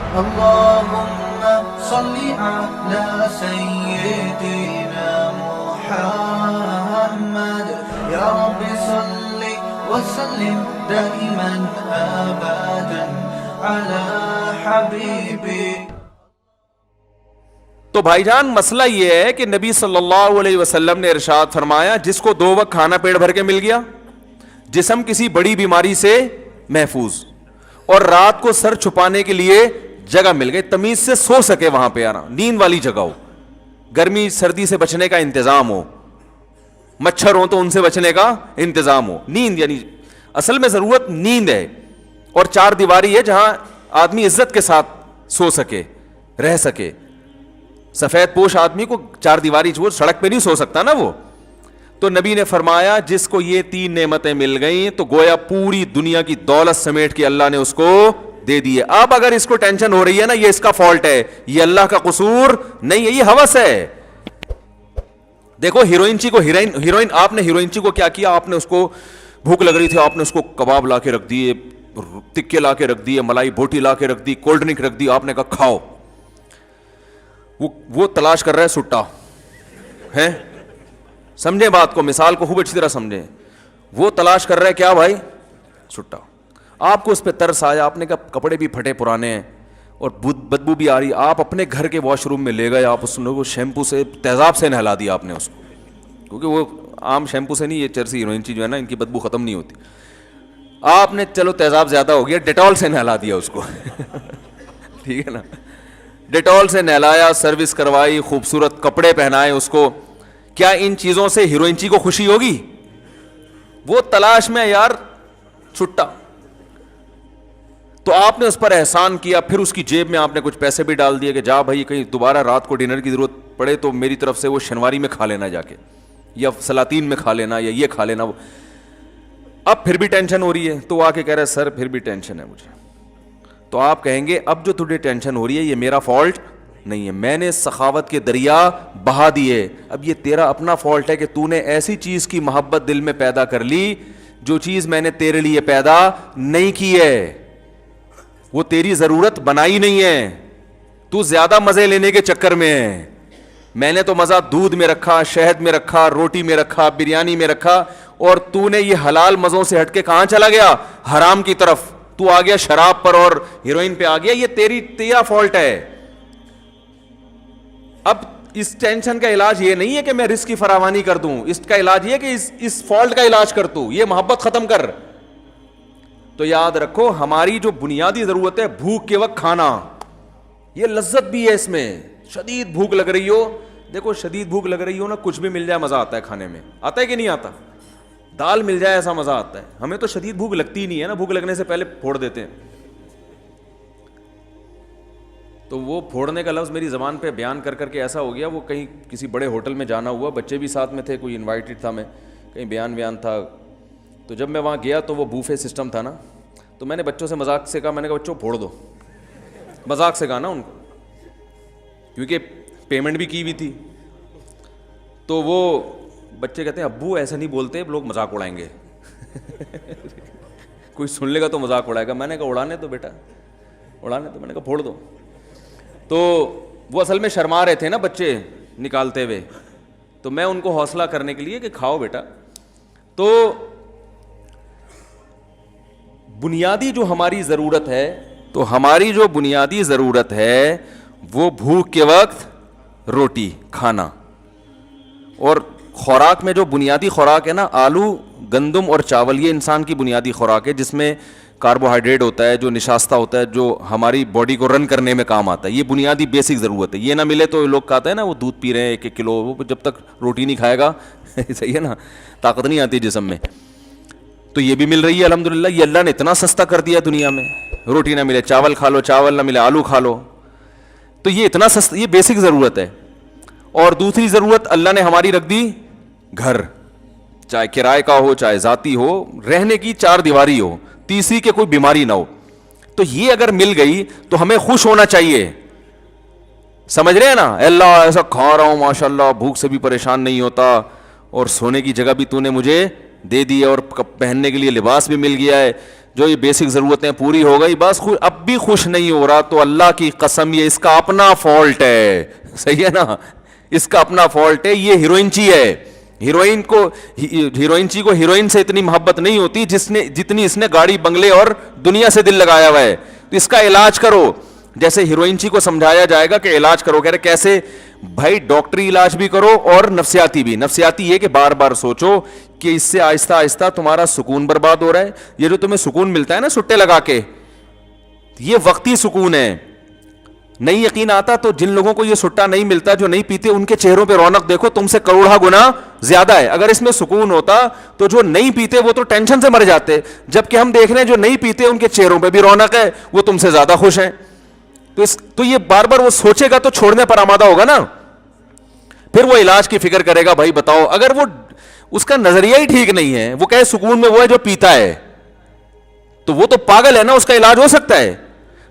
اللهم صل على سيدنا محمد يا رب صل وسلم دائما ابدا على حبيبك. تو بھائی جان مسئلہ یہ ہے کہ نبی صلی اللہ علیہ وسلم نے ارشاد فرمایا جس کو 2 وقت کھانا پیٹ بھر کے مل گیا, جسم کسی بڑی بیماری سے محفوظ, اور رات کو سر چھپانے کے لیے جگہ مل گئی, تمیز سے سو سکے وہاں پہ, آنا نیند والی جگہ ہو, گرمی سردی سے بچنے کا انتظام ہو, مچھر ہو تو ان سے بچنے کا انتظام ہو, نیند یعنی اصل میں ضرورت نیند ہے, اور 4 دیواری ہے جہاں آدمی عزت کے ساتھ سو سکے, رہ سکے. سفید پوش آدمی کو 4 دیواری وہ سڑک پہ نہیں سو سکتا نا وہ. تو نبی نے فرمایا جس کو یہ 3 نعمتیں مل گئیں تو گویا پوری دنیا کی دولت سمیٹ کے اللہ نے اس کو دے دی ہے. اب اگر اس کو ٹینشن ہو رہی ہے نا, یہ اس کا فالٹ ہے, یہ اللہ کا قصور نہیں ہے, یہ ہوس ہے. دیکھو ہیروئنچی کو ہیروئن آپ نے ہیروئنچی کو کیا کیا, آپ نے اس کو بھوک لگ رہی تھی, آپ نے اس کو کباب لا کے رکھ دیے, ٹکے لا کے رکھ دیے, ملائی بوٹی لا کے رکھ دی, کولڈ ڈرنک رکھ دی, آپ نے کہا کھاؤ. وہ تلاش کر رہا ہے سٹا ہے, سمجھیں بات کو, مثال کو خوب اچھی طرح سمجھیں. وہ تلاش کر رہا ہے کیا بھائی, سٹا. آپ کو اس پہ ترس آیا, آپ نے کہا کپڑے بھی پھٹے پرانے ہیں اور بدبو بھی آ رہی, آپ اپنے گھر کے واش روم میں لے گئے, آپ اس کو شیمپو سے تیزاب سے نہلا دیا آپ نے اس کو, کیونکہ وہ عام شیمپو سے نہیں, یہ چرسی ہیروئنچی جو ہے نا ان کی بدبو ختم نہیں ہوتی. آپ نے چلو تیزاب زیادہ ہو گیا, ڈیٹول سے نہلا دیا اس کو ٹھیک ہے نا, ڈیٹول سے نہلایا, سروس کروائی, خوبصورت کپڑے پہنائے اس کو. کیا ان چیزوں سے ہیروئنچی کو خوشی ہوگی؟ وہ تلاش میں یار چھٹا. تو آپ نے اس پر احسان کیا, پھر اس کی جیب میں آپ نے کچھ پیسے بھی ڈال دیے کہ جا بھائی کہیں دوبارہ رات کو ڈنر کی ضرورت پڑے تو میری طرف سے وہ شنواری میں کھا لینا جا کے, یا سلاطین میں کھا لینا, یا یہ کھا لینا. اب پھر بھی ٹینشن ہو رہی ہے, تو آ کے کہہ رہے سر پھر بھی ٹینشن ہے مجھے. تو آپ کہیں گے اب جو تجھے ٹینشن ہو رہی ہے یہ میرا فالٹ نہیں ہے, میں نے سخاوت کے دریا بہا دیے, اب یہ تیرا اپنا فالٹ ہے کہ تو نے ایسی چیز کی محبت دل میں پیدا کر لی جو چیز میں نے تیرے لیے پیدا نہیں کی ہے, وہ تیری ضرورت بنائی نہیں ہے, تو زیادہ مزے لینے کے چکر میں ہے. میں نے تو مزہ دودھ میں رکھا, شہد میں رکھا, روٹی میں رکھا, بریانی میں رکھا, اور تو نے یہ حلال مزوں سے ہٹ کے کہاں چلا گیا, حرام کی طرف. تو آ گیا شراب پر اور ہیروئن پہ آ گیا, یہ تیرا فالٹ ہے. اب اس ٹینشن کا علاج یہ نہیں ہے کہ میں رزق کی فراوانی کر دوں, اس کا علاج یہ ہے کہ اس فالٹ کا علاج کر تو, یہ محبت ختم کر. تو یاد رکھو ہماری جو بنیادی ضرورت ہے بھوک کے وقت کھانا, یہ لذت بھی ہے اس میں. شدید بھوک لگ رہی ہو, دیکھو شدید بھوک لگ رہی ہو نا, کچھ بھی مل جائے مزہ آتا ہے کھانے میں, آتا ہے کہ نہیں آتا؟ دال مل جائے ایسا مزہ آتا ہے. ہمیں تو شدید بھوک لگتی ہی نہیں ہے نا, بھوک لگنے سے پہلے پھوڑ دیتے ہیں. تو وہ پھوڑنے کا لفظ میری زبان پہ بیان کر کر کے ایسا ہو گیا, وہ کہیں کسی بڑے ہوٹل میں جانا ہوا, بچے بھی ساتھ میں تھے, کوئی انوائٹڈ تھا, میں کہیں بیان تھا. تو جب میں وہاں گیا تو وہ بوفے سسٹم تھا نا, تو میں نے بچوں سے مذاق سے کہا, میں نے کہا بچوں پھوڑ دو, مذاق سے کہا نا ان کو, کیونکہ پیمنٹ بھی کی ہوئی تھی. تو وہ بچے کہتے ہیں ابو ایسا نہیں بولتے, لوگ مذاق اڑائیں گے کوئی سن لے گا تو مذاق اڑائے گا. میں نے کہا اڑانے تو بیٹا, اڑانے تو. میں نے کہا پھوڑ دو. تو وہ اصل میں شرما رہے تھے نا بچے نکالتے ہوئے, تو میں ان کو حوصلہ کرنے کے لیے کہ کھاؤ بیٹا. تو بنیادی جو ہماری ضرورت ہے, تو ہماری جو بنیادی ضرورت ہے وہ بھوک کے وقت روٹی کھانا, اور خوراک میں جو بنیادی خوراک ہے نا, آلو, گندم اور چاول, یہ انسان کی بنیادی خوراک ہے جس میں کاربوہائیڈریٹ ہوتا ہے, جو نشاستہ ہوتا ہے, جو ہماری باڈی کو رن کرنے میں کام آتا ہے. یہ بنیادی بیسک ضرورت ہے. یہ نہ ملے تو لوگ کہتے ہیں نا وہ دودھ پی رہے ہیں 1 کلو, وہ جب تک روٹی نہیں کھائے گا صحیح ہے نا, طاقت نہیں آتی جسم میں. تو یہ بھی مل رہی ہے الحمدللہ. یہ اللہ نے اتنا سستا کر دیا دنیا میں, روٹی نہ ملے چاول کھا لو, چاول نہ ملے آلو کھا لو. تو یہ اتنا سستا, یہ بیسک ضرورت ہے. اور دوسری ضرورت اللہ نے ہماری رکھ دی گھر, چاہے کرائے کا ہو چاہے ذاتی ہو, رہنے کی 4 دیواری ہو, تیسری کہ کوئی بیماری نہ ہو. تو یہ اگر مل گئی تو ہمیں خوش ہونا چاہیے. سمجھ رہے ہیں نا, اللہ ایسا کھا رہا ہوں ماشاءاللہ, بھوک سے بھی پریشان نہیں ہوتا, اور سونے کی جگہ بھی تو نے مجھے دے دی, اور پہننے کے لیے لباس بھی مل گیا ہے, جو یہ بیسک ضرورتیں پوری ہو گئی بس اب بھی خوش نہیں ہو رہا, تو اللہ کی قسم یہ اس کا اپنا فالٹ ہے. صحیح ہے نا, اس کا اپنا فالٹ ہے. یہ ہیروئنچی ہے. ہیروئنچی کو ہیروئن سے اتنی محبت نہیں ہوتی جتنی اس نے گاڑی بنگلے اور دنیا سے دل لگایا ہوا ہے. تو اس کا علاج کرو, جیسے ہیروئنچی کو سمجھایا جائے گا کہ علاج کرو. کہہ رہے کیسے بھائی؟ ڈاکٹری علاج بھی کرو اور نفسیاتی بھی. نفسیاتی یہ کہ بار بار سوچو کہ اس سے آہستہ آہستہ تمہارا سکون برباد ہو رہا ہے. یہ جو تمہیں سکون ملتا ہے نا سٹے لگا کے, یہ وقتی سکون ہے. نہیں یقین آتا تو جن لوگوں کو یہ سٹا نہیں ملتا, جو نہیں پیتے, ان کے چہروں پہ رونق دیکھو, تم سے کروڑا گنا زیادہ ہے. اگر اس میں سکون ہوتا تو جو نہیں پیتے وہ تو ٹینشن سے مر جاتے, جبکہ ہم دیکھ رہے ہیں جو نہیں پیتے ان کے چہروں پہ بھی رونق ہے, وہ تم سے زیادہ خوش ہیں. تو یہ بار بار وہ سوچے گا تو چھوڑنے پر آمادہ ہوگا نا, پھر وہ علاج کی فکر کرے گا. بھائی بتاؤ, اگر وہ اس کا نظریہ ہی ٹھیک نہیں ہے, وہ کہے سکون میں وہ ہے جو پیتا ہے, تو وہ تو پاگل ہے نا, اس کا علاج ہو سکتا ہے.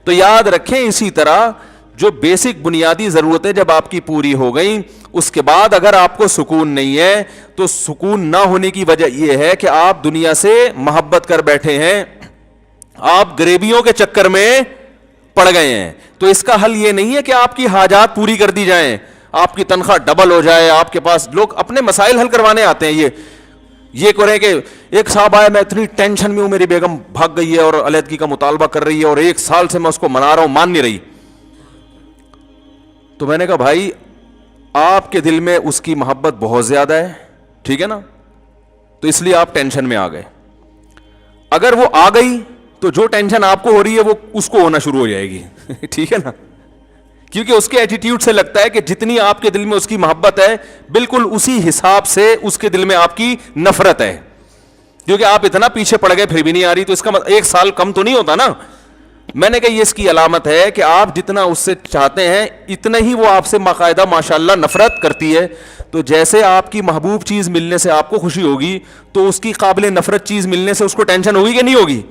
تو یاد رکھیں, اسی طرح جو بیسک بنیادی ضرورتیں جب آپ کی پوری ہو گئیں, اس کے بعد اگر آپ کو سکون نہیں ہے, تو سکون نہ ہونے کی وجہ یہ ہے کہ آپ دنیا سے محبت کر بیٹھے ہیں, آپ غریبیوں کے چکر میں پڑ گئے ہیں. تو اس کا حل یہ نہیں ہے کہ آپ کی حاجات پوری کر دی جائیں, آپ کی تنخواہ ڈبل ہو جائے. آپ کے پاس لوگ اپنے مسائل حل کروانے آتے ہیں. یہ کریں کہ ایک صاحب آیا, میں اتنی ٹینشن میں ہوں, میری بیگم بھاگ گئی ہے اور علیحدگی کا مطالبہ کر رہی ہے, اور 1 سال سے میں اس کو منا رہا ہوں, مان نہیں رہی. تو میں نے کہا بھائی آپ کے دل میں اس کی محبت بہت زیادہ ہے, ٹھیک ہے نا, تو اس لیے آپ ٹینشن میں آ گئے. اگر وہ آ گئی تو جو ٹینشن آپ کو ہو رہی ہے وہ اس کو ہونا شروع ہو جائے گی. ٹھیک ہے نا, کیونکہ اس کے ایٹیٹیوڈ سے لگتا ہے کہ جتنی آپ کے دل میں اس کی محبت ہے, بالکل اسی حساب سے اس کے دل میں آپ کی نفرت ہے. کیونکہ آپ اتنا پیچھے پڑ گئے پھر بھی نہیں آ رہی, تو اس کا 1 سال کم تو نہیں ہوتا نا. میں نے کہا یہ اس کی علامت ہے کہ آپ جتنا اس سے چاہتے ہیں اتنا ہی وہ آپ سے باقاعدہ ماشاءاللہ نفرت کرتی ہے. تو جیسے آپ کی محبوب چیز ملنے سے آپ کو خوشی ہوگی, تو اس کی قابل نفرت چیز ملنے سے اس کو ٹینشن ہوگی کہ نہیں ہوگی؟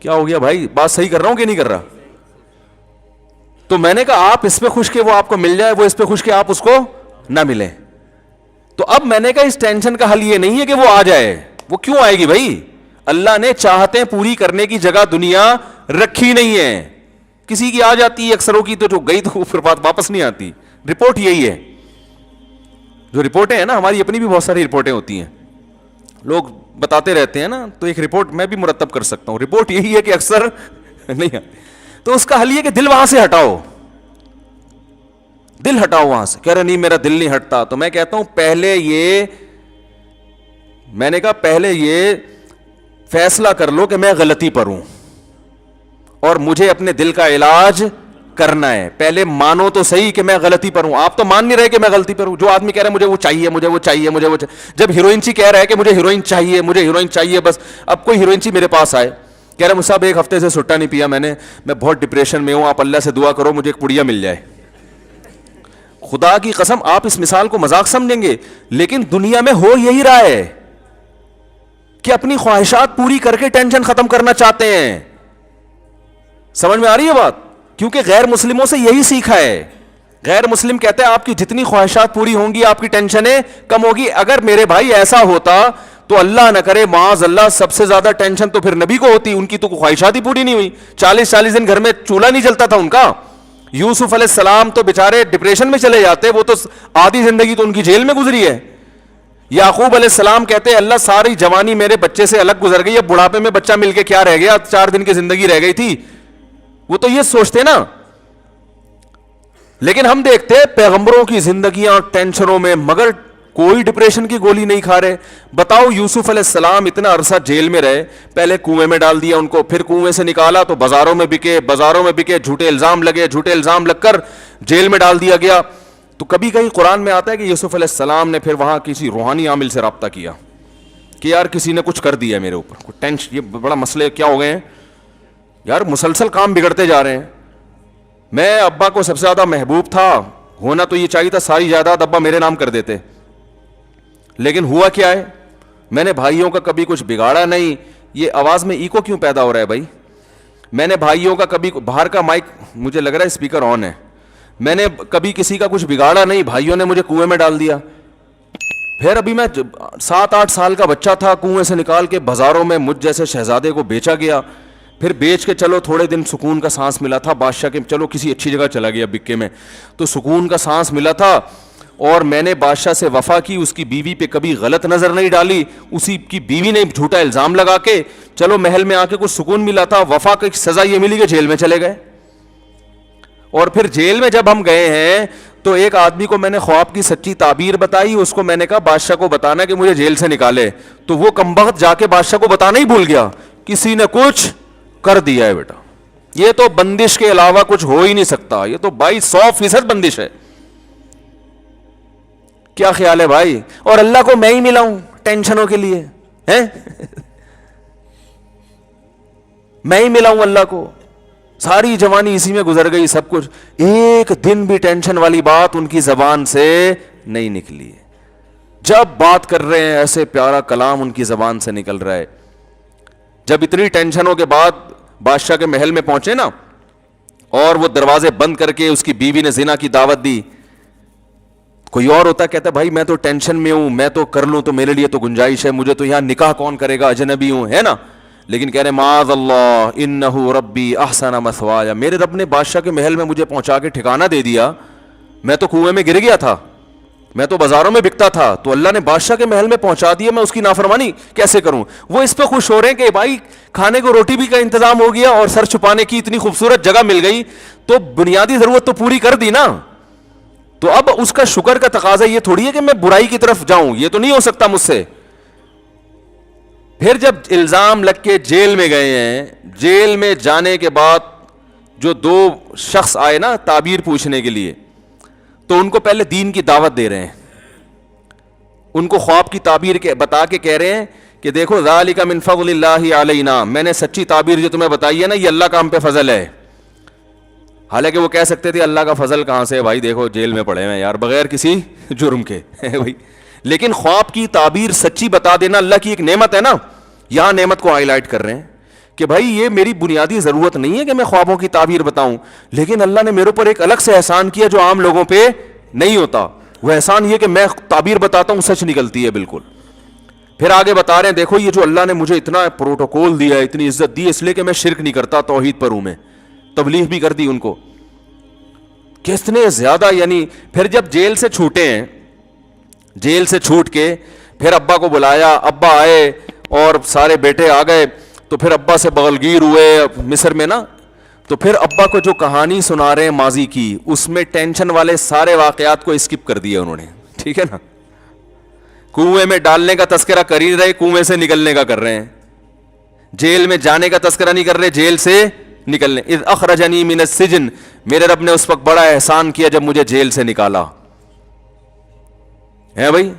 کیا ہو گیا بھائی, بات صحیح کر رہا ہوں کہ نہیں کر رہا؟ تو میں نے کہا آپ اس پہ خوش کہ وہ آپ کو مل جائے, وہ اس پہ خوش کہ آپ اس کو نہ ملے. تو اب میں نے کہا اس ٹینشن کا حل یہ نہیں ہے کہ وہ آ جائے. وہ کیوں آئے گی بھائی؟ اللہ نے چاہتے پوری کرنے کی جگہ دنیا رکھی نہیں ہے. کسی کی آ جاتی ہے, اکثروں کی تو جو گئی تو پھر بات واپس نہیں آتی. رپورٹ یہی ہے. جو رپورٹیں ہیں نا, ہماری اپنی بھی بہت ساری رپورٹیں ہوتی ہیں, لوگ بتاتے رہتے ہیں نا, تو ایک رپورٹ میں بھی مرتب کر سکتا ہوں. رپورٹ یہی ہے کہ اکثر نہیں آتی. تو اس کا حل یہ کہ دل وہاں سے ہٹاؤ, دل ہٹاؤ وہاں سے. کہہ رہے نہیں میرا دل نہیں ہٹتا. تو میں کہتا ہوں پہلے یہ فیصلہ کر لو کہ میں غلطی پر ہوں اور مجھے اپنے دل کا علاج کرنا ہے. پہلے مانو تو صحیح کہ میں غلطی پر ہوں. آپ تو مان نہیں رہے کہ میں غلطی پر ہوں. جو آدمی کہہ رہا ہے مجھے وہ چاہیے, مجھے وہ چاہیے, مجھے وہ چاہیے. جب ہیروئنچی کہہ رہا ہے کہ مجھے ہیروئن چاہیے, مجھے ہیروئن چاہیے بس. اب کوئی ہیروئنچی میرے پاس آئے, کہہ رہا ہے صاحب 1 ہفتے سے سٹا نہیں پیا میں بہت ڈپریشن میں ہوں, آپ اللہ سے دعا کرو مجھے ایک پڑیا مل جائے. خدا کی قسم آپ اس مثال کو مذاق سمجھیں گے, لیکن دنیا میں ہو یہی رہا ہے کہ اپنی خواہشات پوری کر کے ٹینشن ختم کرنا چاہتے ہیں. سمجھ میں آ رہی ہے بات؟ کیونکہ غیر مسلموں سے یہی سیکھا ہے. غیر مسلم کہتے ہیں آپ کی جتنی خواہشات پوری ہوں گی آپ کی ٹینشنیں کم ہوگی. اگر میرے بھائی ایسا ہوتا تو اللہ نہ کرے معاذ اللہ سب سے زیادہ ٹینشن تو پھر نبی کو ہوتی. ان کی تو خواہشات ہی پوری نہیں ہوئی. 40 دن گھر میں چولہا نہیں جلتا تھا ان کا. یوسف علیہ السلام تو بیچارے ڈپریشن میں چلے جاتے, وہ تو آدھی زندگی تو ان کی جیل میں گزری ہے. یعقوب علیہ السلام کہتے ہیں اللہ ساری جوانی میرے بچے سے الگ گزر گئی, اب بڑھاپے میں بچہ مل کے کیا رہ گیا, 4 دن کی زندگی رہ گئی تھی. وہ تو یہ سوچتے نا. لیکن ہم دیکھتے پیغمبروں کی زندگیاں ٹینشنوں میں, مگر کوئی ڈپریشن کی گولی نہیں کھا رہے. بتاؤ یوسف علیہ السلام اتنا عرصہ جیل میں رہے, پہلے کنویں میں ڈال دیا ان کو, پھر کنویں سے نکالا تو بازاروں میں بکے, جھوٹے الزام لگ کر جیل میں ڈال دیا گیا. تو کبھی کہیں قرآن میں آتا ہے کہ یوسف علیہ السلام نے پھر وہاں کسی روحانی عامل سے رابطہ کیا کہ یار کسی نے کچھ کر دیا میرے اوپر, ٹینشن, یہ بڑا مسئلے کیا ہو گئے ہیں یار, مسلسل کام بگڑتے جا رہے ہیں. میں ابا کو سب سے زیادہ محبوب تھا, ہونا تو یہ چاہیے تھا ساری جائیداد ابا میرے نام کر دیتے, لیکن ہوا کیا ہے, میں نے بھائیوں کا کبھی کچھ بگاڑا نہیں. یہ آواز میں ایکو کیوں پیدا ہو رہا ہے بھائی؟ میں نے بھائیوں کا کبھی, باہر کا مائک مجھے لگ رہا ہے اسپیکر آن ہے, میں نے کبھی کسی کا کچھ بگاڑا نہیں, بھائیوں نے مجھے کنویں میں ڈال دیا. پھر ابھی میں 7-8 سال کا بچہ تھا, کنویں سے نکال کے بازاروں میں مجھ جیسے شہزادے کو بیچا گیا. پھر بیچ کے چلو تھوڑے دن سکون کا سانس ملا تھا بادشاہ کے, چلو کسی اچھی جگہ چلا گیا بکے میں, تو سکون کا سانس ملا تھا. اور میں نے بادشاہ سے وفا کی, اس کی بیوی پہ کبھی غلط نظر نہیں ڈالی, اسی کی بیوی نے جھوٹا الزام لگا کے چلو محل میں آ کے کچھ سکون ملا تھا. وفا کی سزا یہ ملی کہ جیل میں چلے گئے. اور پھر جیل میں جب ہم گئے ہیں تو ایک آدمی کو میں نے خواب کی سچی تعبیر بتائی, اس کو میں نے کہا بادشاہ کو بتانا کہ مجھے جیل سے نکالے, تو وہ کمبخت جا کے بادشاہ کو بتانا ہی بھول گیا. کسی نے کچھ کر دیا ہے بیٹا, یہ تو بندش کے علاوہ کچھ ہو ہی نہیں سکتا, یہ تو بھائی 100% بندش ہے. کیا خیال ہے بھائی؟ اور اللہ کو میں ہی ملا ہوں ٹینشنوں کے لیے, ہیں میں ہی ملا ہوں اللہ کو, ساری جوانی اسی میں گزر گئی, سب کچھ. ایک دن بھی ٹینشن والی بات ان کی زبان سے نہیں نکلی. جب بات کر رہے ہیں ایسے پیارا کلام ان کی زبان سے نکل رہا ہے. جب اتنی ٹینشنوں کے بعد بادشاہ کے محل میں پہنچے نا, اور وہ دروازے بند کر کے اس کی بیوی نے زنا کی دعوت دی. کوئی اور ہوتا کہتا بھائی میں تو ٹینشن میں ہوں, میں تو کر لوں تو میرے لیے تو گنجائش ہے, مجھے تو یہاں نکاح کون کرے گا, اجنبی ہوں, ہے نا. لیکن کہہ رہے معاذ اللہ انہ ربی احسن مثوایا, میرے رب نے بادشاہ کے محل میں مجھے پہنچا کے ٹھکانہ دے دیا. میں تو کنویں میں گر گیا تھا, میں تو بازاروں میں بکتا تھا, تو اللہ نے بادشاہ کے محل میں پہنچا دیا, میں اس کی نافرمانی کیسے کروں؟ وہ اس پہ خوش ہو رہے ہیں کہ بھائی کھانے کو روٹی بھی کا انتظام ہو گیا اور سر چھپانے کی اتنی خوبصورت جگہ مل گئی, تو بنیادی ضرورت تو پوری کر دی نا. تو اب اس کا شکر کا تقاضا یہ تھوڑی ہے کہ میں برائی کی طرف جاؤں, یہ تو نہیں ہو سکتا مجھ سے. پھر جب الزام لگ کے جیل میں گئے ہیں, جیل میں جانے کے بعد جو 2 شخص آئے نا تعبیر پوچھنے کے لیے, تو ان کو پہلے دین کی دعوت دے رہے ہیں. ان کو خواب کی تعبیر بتا کے کہہ رہے ہیں کہ دیکھو ذالک من فضل اللہ علینا, میں نے سچی تعبیر جو تمہیں بتائی ہے نا, یہ اللہ کا ہم پہ فضل ہے. حالانکہ وہ کہہ سکتے تھے اللہ کا فضل کہاں سے بھائی, دیکھو جیل میں پڑے ہیں یار بغیر کسی جرم کے بھائی. لیکن خواب کی تعبیر سچی بتا دینا اللہ کی ایک نعمت ہے نا, یہاں نعمت کو ہائی لائٹ کر رہے ہیں کہ بھائی یہ میری بنیادی ضرورت نہیں ہے کہ میں خوابوں کی تعبیر بتاؤں, لیکن اللہ نے میرے اوپر ایک الگ سے احسان کیا جو عام لوگوں پہ نہیں ہوتا. وہ احسان یہ کہ میں تعبیر بتاتا ہوں سچ نکلتی ہے بالکل. پھر آگے بتا رہے ہیں دیکھو یہ جو اللہ نے مجھے اتنا پروٹوکول دیا ہے, اتنی عزت دی, اس لیے کہ میں شرک نہیں کرتا, توحید پر ہوں, میں تبلیغ بھی کر دی ان کو. کتنے زیادہ, یعنی پھر جب جیل سے چھوٹے ہیں, جیل سے چھوٹ کے پھر ابا کو بلایا, ابا آئے اور سارے بیٹے آ گئے, تو پھر ابا سے بغلگیر ہوئے مصر میں نا. تو پھر ابا کو جو کہانی سنا رہے ہیں ماضی کی, اس میں ٹینشن والے سارے واقعات کو اسکپ کر دیا انہوں نے, ٹھیک ہے نا. کنویں میں ڈالنے کا تذکرہ کر ہی رہے, کنویں سے نکلنے کا کر رہے ہیں. جیل میں جانے کا تذکرہ نہیں کر رہے, جیل سے نکلنے. اذ اخرجنی من السجن, میرے رب نے اس وقت بڑا احسان کیا جب مجھے جیل سے نکالا ہے بھائی,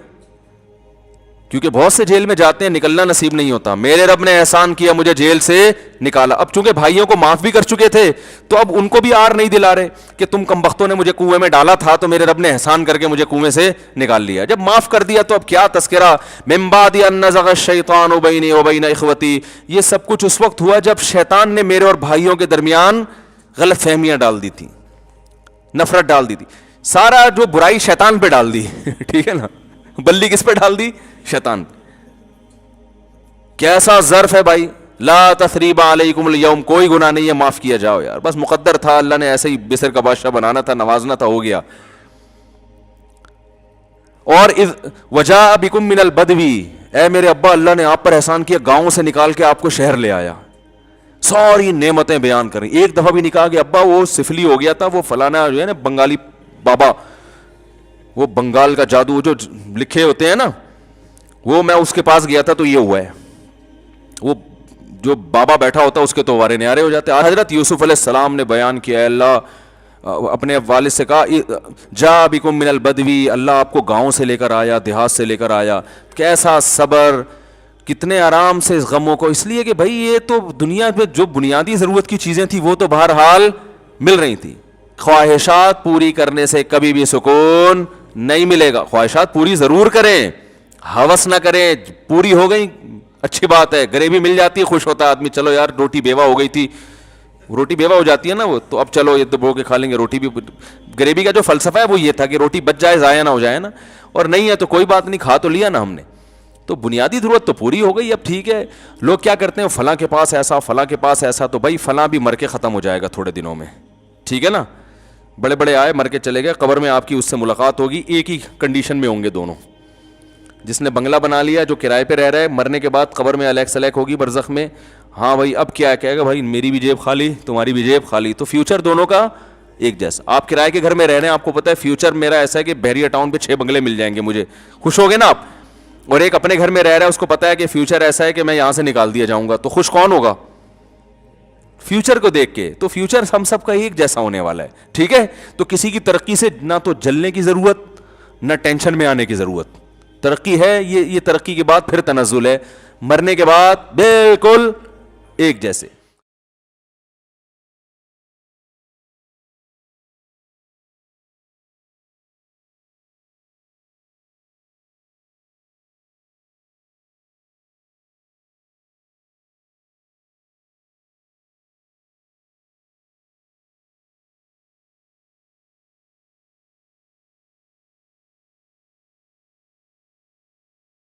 کیونکہ بہت سے جیل میں جاتے ہیں نکلنا نصیب نہیں ہوتا. میرے رب نے احسان کیا مجھے جیل سے نکالا. اب چونکہ بھائیوں کو معاف بھی کر چکے تھے, تو اب ان کو بھی آر نہیں دلا رہے کہ تم کمبختوں نے مجھے کنویں میں ڈالا تھا تو میرے رب نے احسان کر کے مجھے کنویں سے نکال لیا. جب معاف کر دیا تو اب کیا تذکرہ, من بعد ان نزغ الشیطان بینی وبین اخوتی, یہ سب کچھ اس وقت ہوا جب شیطان نے میرے اور بھائیوں کے درمیان غلط فہمیاں ڈال دی تھی, نفرت ڈال دی تھی. سارا جو برائی شیطان پہ ڈال دی ٹھیک ہے نا, بلی کس پہ ڈال دی؟ شیطان. کیسا ظرف ہے بھائی, لا تثریب علیکم اليوم, کوئی گناہ نہیں ہے, معاف کیا جاؤ یار, بس مقدر تھا, اللہ نے ایسے ہی مصر کا بادشاہ بنانا تھا, نوازنا تھا, ہو گیا. اور اذ وجاء بکم من البدوی, اے میرے ابا اللہ نے آپ پر احسان کیا, گاؤں سے نکال کے آپ کو شہر لے آیا. ساری نعمتیں بیان کریں. ایک دفعہ بھی نکاح کہ ابا وہ سفلی ہو گیا تھا, وہ فلانا جو ہے نا بنگالی بابا, وہ بنگال کا جادو جو لکھے ہوتے ہیں نا, وہ میں اس کے پاس گیا تھا تو یہ ہوا ہے. وہ جو بابا بیٹھا ہوتا اس کے تو وارے نیارے ہو جاتے. حضرت یوسف علیہ السلام نے بیان کیا, اے اللہ, اپنے والد سے کہا جا بکم من البدوی, اللہ آپ کو گاؤں سے لے کر آیا, دیہات سے لے کر آیا. کیسا صبر, کتنے آرام سے اس غموں کو, اس لیے کہ بھائی یہ تو دنیا میں جو بنیادی ضرورت کی چیزیں تھیں وہ تو بہرحال مل رہی تھی. خواہشات پوری کرنے سے کبھی بھی سکون نہیں ملے گا. خواہشات پوری ضرور کریں, ہوس نہ کریں, پوری ہو گئی اچھی بات ہے, گریوی مل جاتی ہے خوش ہوتا ہے آدمی, چلو یار روٹی بیوہ ہو گئی تھی, روٹی بیوہ ہو جاتی ہے نا وہ, تو اب چلو یہ دبو کے کھا لیں گے روٹی بھی. غریبی کا جو فلسفہ ہے وہ یہ تھا کہ روٹی بچ جائے, ضائع نہ ہو جائے نا, اور نہیں ہے تو کوئی بات نہیں, کھا تو لیا نا ہم نے. تو بنیادی ضرورت تو پوری ہو گئی. اب ٹھیک ہے, لوگ کیا کرتے ہیں, فلاں کے پاس ایسا, فلاں کے پاس ایسا, تو بھائی فلاں بھی مر کے ختم ہو جائے گا تھوڑے دنوں میں, ٹھیک ہے نا. بڑے بڑے آئے, مر کے چلے گئے, قبر میں آپ کی اس سے ملاقات ہوگی, ایک ہی کنڈیشن میں ہوں گے دونوں. جس نے بنگلہ بنا لیا, جو کرائے پہ رہ رہا ہے, مرنے کے بعد قبر میں الیک سلیک ہوگی برزخ میں. ہاں بھائی اب کیا کہے گا, بھائی میری بھی جیب خالی, تمہاری بھی جیب خالی. تو فیوچر دونوں کا ایک جیسا. آپ کرائے کے گھر میں رہ رہے ہیں, آپ کو پتا ہے فیوچر میرا ایسا ہے کہ بحریہ ٹاؤن پہ 6 بنگلے مل جائیں گے مجھے, خوش ہو گے نا آپ. اور ایک اپنے گھر میں رہ رہا ہے, اس کو پتا ہے کہ فیوچر ایسا ہے کہ میں یہاں سے نکال دیا جاؤں گا, تو خوش کون ہوگا؟ فیوچر کو دیکھ کے. تو فیوچر ہم سب کا ایک جیسا ہونے والا ہے, ٹھیک ہے. تو کسی کی ترقی سے نہ تو جلنے کی ضرورت, نہ ٹینشن میں آنے کی ضرورت. ترقی ہے, یہ ترقی کے بعد پھر تنزل ہے, مرنے کے بعد بالکل ایک جیسے.